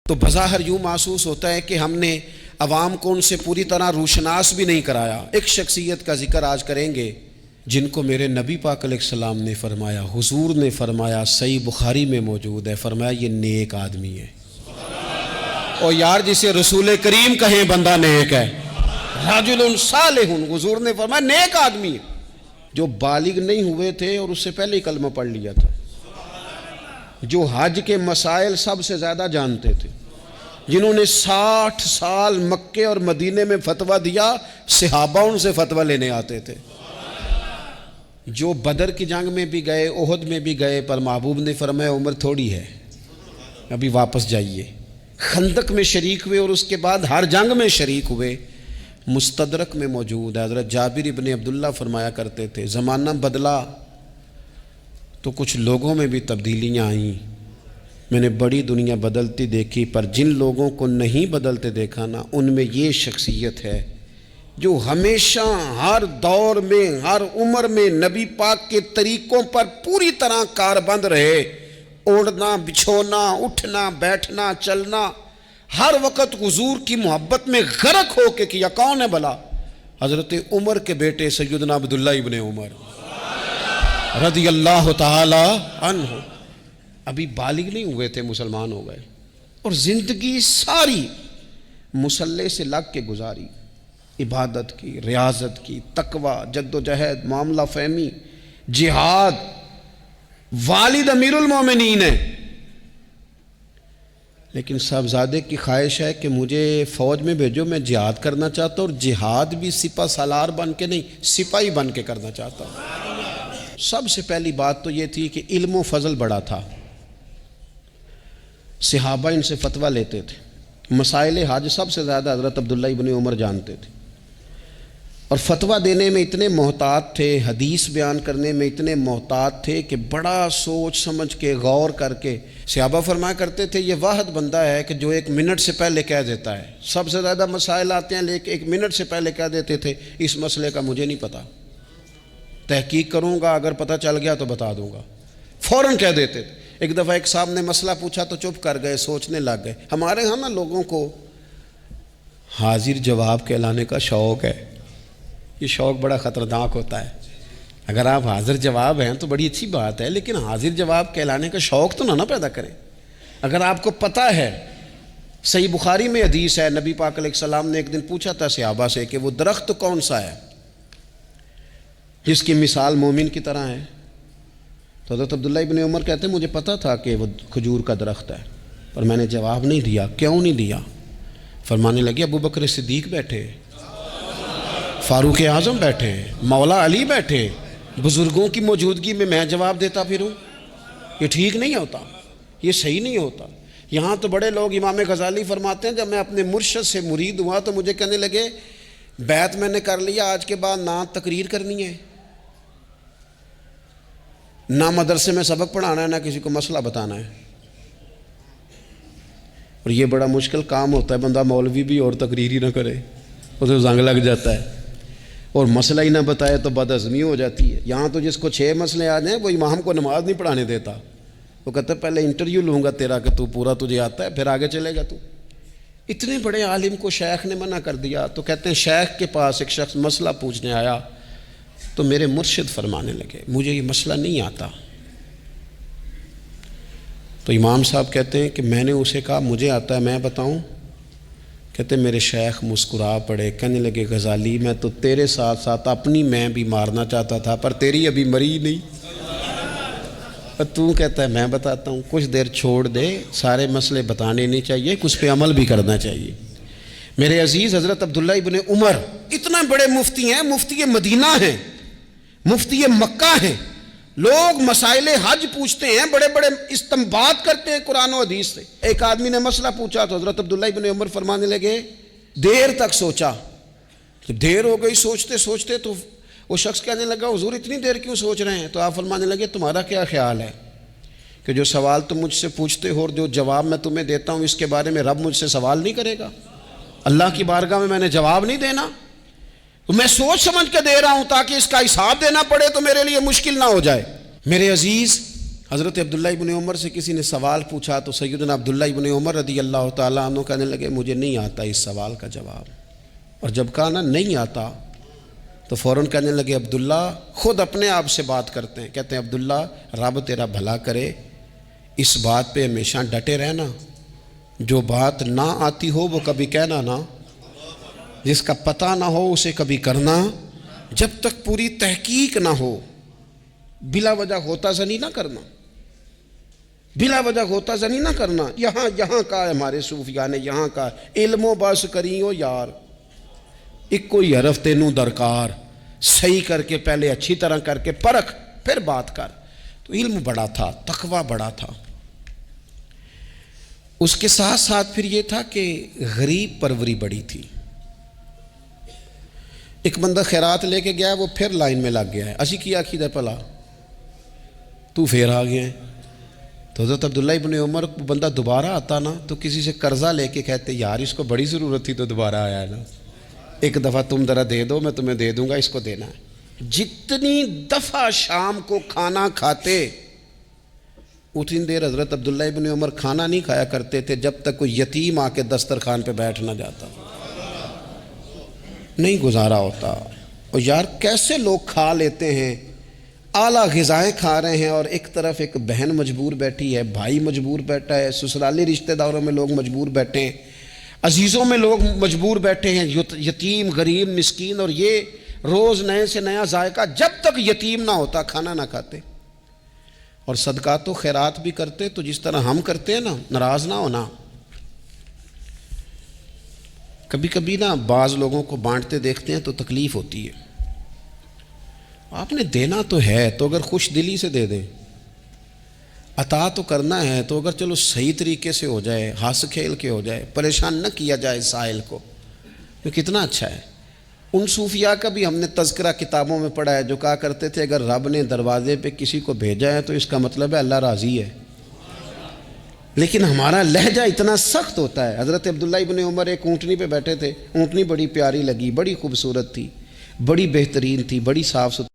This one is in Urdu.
تو بظاہر یوں محسوس ہوتا ہے کہ ہم نے عوام کو ان سے پوری طرح روشناس بھی نہیں کرایا۔ ایک شخصیت کا ذکر آج کریں گے جن کو میرے نبی پاک علیہ السلام نے فرمایا، حضور نے فرمایا، صحیح بخاری میں موجود ہے، فرمایا یہ نیک آدمی ہے۔ اور یار جسے رسول کریم کہیں بندہ نیک ہے، رجل صالح، حضور نے فرمایا نیک آدمی ہے، جو بالغ نہیں ہوئے تھے اور اس سے پہلے ہی کلمہ پڑھ لیا تھا، جو حج کے مسائل سب سے زیادہ جانتے تھے، جنہوں نے 60 سال مکے اور مدینے میں فتویٰ دیا، صحابہ ان سے فتویٰ لینے آتے تھے، جو بدر کی جنگ میں بھی گئے، احد میں بھی گئے، پر محبوب نے فرمایا عمر تھوڑی ہے، ابھی واپس جائیے۔ خندق میں شریک ہوئے اور اس کے بعد ہر جنگ میں شریک ہوئے۔ مستدرک میں موجود ہے، حضرت جابر ابن عبداللہ فرمایا کرتے تھے زمانہ بدلا تو کچھ لوگوں میں بھی تبدیلیاں آئیں، میں نے بڑی دنیا بدلتی دیکھی، پر جن لوگوں کو نہیں بدلتے دیکھا نا، ان میں یہ شخصیت ہے جو ہمیشہ ہر دور میں ہر عمر میں نبی پاک کے طریقوں پر پوری طرح کاربند رہے، اوڑھنا بچھونا، اٹھنا بیٹھنا چلنا، ہر وقت حضور کی محبت میں غرق ہو کے کیا۔ کون ہے بھلا؟ حضرت عمر کے بیٹے سیدنا عبداللہ ابن عمر رضی اللہ تعالی عنہ، ابھی بالغ نہیں ہوئے تھے، مسلمان ہو گئے، اور زندگی ساری مصلی سے لگ کے گزاری، عبادت کی، ریاضت کی، تقوی، جد و جہد، معاملہ فہمی، جہاد۔ والد امیر المومنین ہے، لیکن صاحبزادے کی خواہش ہے کہ مجھے فوج میں بھیجو، میں جہاد کرنا چاہتا ہوں، اور جہاد بھی سپہ سالار بن کے نہیں، سپاہی بن کے کرنا چاہتا ہوں۔ سب سے پہلی بات تو یہ تھی کہ علم و فضل بڑا تھا، صحابہ ان سے فتویٰ لیتے تھے، مسائل حج سب سے زیادہ حضرت عبداللہ ابن عمر جانتے تھے، اور فتویٰ دینے میں اتنے محتاط تھے، حدیث بیان کرنے میں اتنے محتاط تھے کہ بڑا سوچ سمجھ کے غور کر کے صحابہ فرمایا کرتے تھے یہ واحد بندہ ہے کہ جو 1 منٹ سے پہلے کہہ دیتا ہے۔ سب سے زیادہ مسائل آتے ہیں لیکن 1 منٹ سے پہلے کہہ دیتے تھے اس مسئلے کا مجھے نہیں پتہ، تحقیق کروں گا، اگر پتہ چل گیا تو بتا دوں گا، فوراً کہہ دیتے تھے۔ ایک دفعہ ایک صاحب نے مسئلہ پوچھا تو چپ کر گئے، سوچنے لگ گئے۔ ہمارے ہاں نا لوگوں کو حاضر جواب کہلانے کا شوق ہے، یہ شوق بڑا خطرناک ہوتا ہے۔ اگر آپ حاضر جواب ہیں تو بڑی اچھی بات ہے، لیکن حاضر جواب کہلانے کا شوق تو نہ پیدا کریں۔ اگر آپ کو پتہ ہے، صحیح بخاری میں حدیث ہے، نبی پاک علیہ السلام نے ایک دن پوچھا تھا صحابہ سے کہ وہ درخت کون سا ہے جس کی مثال مومن کی طرح ہے؟ تو حضرت عبداللہ ابن عمر کہتے ہیں مجھے پتہ تھا کہ وہ کھجور کا درخت ہے، پر میں نے جواب نہیں دیا۔ کیوں نہیں دیا؟ فرمانے لگے ابو بکر صدیق بیٹھے، فاروق اعظم بیٹھے، مولا علی بیٹھے، بزرگوں کی موجودگی میں میں جواب دیتا پھروں، یہ ٹھیک نہیں ہوتا، یہ صحیح نہیں ہوتا۔ یہاں تو بڑے لوگ، امام غزالی فرماتے ہیں جب میں اپنے مرشد سے مرید ہوا تو مجھے کہنے لگے بیعت میں نے کر لیا، آج کے بعد نہ تقریر کرنی ہے، نہ مدرسے میں سبق پڑھانا ہے، نہ کسی کو مسئلہ بتانا ہے۔ اور یہ بڑا مشکل کام ہوتا ہے، بندہ مولوی بھی اور تقریر ہی نہ کرے، اسے زنگ لگ جاتا ہے، اور مسئلہ ہی نہ بتائے تو بدعزمی ہو جاتی ہے۔ یہاں تو جس کو 6 مسئلے آ جائیں وہ امام کو نماز نہیں پڑھانے دیتا، وہ کہتا ہے پہلے انٹرویو لوں گا تیرا کہ تو پورا تجھے آتا ہے، پھر آگے چلے گا تو۔ اتنے بڑے عالم کو شیخ نے منع کر دیا، تو کہتے ہیں شیخ کے پاس ایک شخص مسئلہ پوچھنے آیا تو میرے مرشد فرمانے لگے مجھے یہ مسئلہ نہیں آتا۔ تو امام صاحب کہتے ہیں کہ میں نے اسے کہا مجھے آتا ہے، میں بتاؤں؟ کہتے ہیں میرے شیخ مسکرا پڑے، کہنے لگے غزالی میں تو تیرے ساتھ ساتھ اپنی میں بھی مارنا چاہتا تھا، پر تیری ابھی مری نہیں، اور تو کہتا ہے میں بتاتا ہوں۔ کچھ دیر چھوڑ دے، سارے مسئلے بتانے نہیں چاہیے، کچھ پہ عمل بھی کرنا چاہیے۔ میرے عزیز حضرت عبداللہ ابن عمر اتنا بڑے مفتی ہیں، مفتی مدینہ ہیں، مفتی مکہ ہیں، لوگ مسائل حج پوچھتے ہیں، بڑے بڑے استنباط کرتے ہیں قرآن و حدیث سے۔ ایک آدمی نے مسئلہ پوچھا تو حضرت عبداللہ ابن عمر فرمانے لگے دیر تک سوچا، دیر ہو گئی سوچتے سوچتے، تو وہ شخص کہنے لگا حضور اتنی دیر کیوں سوچ رہے ہیں؟ تو آپ فرمانے لگے تمہارا کیا خیال ہے کہ جو سوال تم مجھ سے پوچھتے ہو اور جو جواب میں تمہیں دیتا ہوں اس کے بارے میں رب مجھ سے سوال نہیں کرے گا؟ اللہ کی بارگاہ میں نے جواب نہیں دینا، میں سوچ سمجھ کے دے رہا ہوں تاکہ اس کا حساب دینا پڑے تو میرے لیے مشکل نہ ہو جائے۔ میرے عزیز حضرت عبداللہ ابن عمر سے کسی نے سوال پوچھا تو سیدنا عبداللہ ابن عمر رضی اللہ تعالیٰ عنہ کہنے لگے مجھے نہیں آتا اس سوال کا جواب، اور جب کہا نا نہیں آتا تو فوراً کہنے لگے عبداللہ خود اپنے آپ سے بات کرتے ہیں، کہتے ہیں عبداللہ رب تیرا بھلا کرے، اس بات پہ ہمیشہ ڈٹے رہنا، جو بات نہ آتی ہو وہ کبھی کہنا نہ، جس کا پتہ نہ ہو اسے کبھی کرنا، جب تک پوری تحقیق نہ ہو بلا وجہ ہوتا زنی نہ کرنا، بلا وجہ ہوتا زنی نہ کرنا۔ یہاں کا ہے ہمارے صوفیاء نے، یہاں کا علم و بس کریو یار، ایک کوئی حرف تینوں درکار، صحیح کر کے پہلے اچھی طرح کر کے پرکھ پھر بات کر۔ تو علم بڑا تھا، تقوی بڑا تھا۔ اس کے ساتھ ساتھ پھر یہ تھا کہ غریب پروری بڑی تھی۔ ایک بندہ خیرات لے کے گیا، وہ پھر لائن میں لگ گیا ہے، اسی کیا کھیدہ پلا تو پھر آ گیا ہے۔ تو حضرت عبداللہ ابن عمر کو بندہ دوبارہ آتا نا تو کسی سے قرضہ لے کے کہتے یار اس کو بڑی ضرورت تھی تو دوبارہ آیا ہے نا، ایک دفعہ تم ذرا دے دو میں تمہیں دے دوں گا، اس کو دینا ہے۔ جتنی دفعہ شام کو کھانا کھاتے اتنی دیر حضرت عبداللہ ابن عمر کھانا نہیں کھایا کرتے تھے جب تک کوئی یتیم آ کے دسترخوان پہ بیٹھ نہ جاتا، نہیں گزارا ہوتا۔ اور یار کیسے لوگ کھا لیتے ہیں، اعلیٰ غذائیں کھا رہے ہیں، اور ایک طرف ایک بہن مجبور بیٹھی ہے، بھائی مجبور بیٹھا ہے، سسرالی رشتہ داروں میں لوگ مجبور بیٹھے ہیں، عزیزوں میں لوگ مجبور بیٹھے ہیں، یتیم غریب مسکین، اور یہ روز نئے سے نیا ذائقہ، جب تک یتیم نہ ہوتا کھانا نہ کھاتے۔ اور صدقات و خیرات بھی کرتے تو جس طرح ہم کرتے ہیں نا، ناراض نہ ہونا۔ کبھی کبھی نا بعض لوگوں کو بانٹتے دیکھتے ہیں تو تکلیف ہوتی ہے، آپ نے دینا تو ہے تو اگر خوش دلی سے دے دیں، عطا تو کرنا ہے تو اگر چلو صحیح طریقے سے ہو جائے، ہنس کھیل کے ہو جائے، پریشان نہ کیا جائے سائل کو، تو کتنا اچھا ہے۔ ان صوفیاء کا بھی ہم نے تذکرہ کتابوں میں پڑھا ہے جو کہا کرتے تھے اگر رب نے دروازے پہ کسی کو بھیجا ہے تو اس کا مطلب ہے اللہ راضی ہے، لیکن ہمارا لہجہ اتنا سخت ہوتا ہے۔ حضرت عبداللہ ابن عمر ایک اونٹنی پہ بیٹھے تھے، اونٹنی بڑی پیاری لگی، بڑی خوبصورت تھی، بڑی بہترین تھی، بڑی صاف ستھری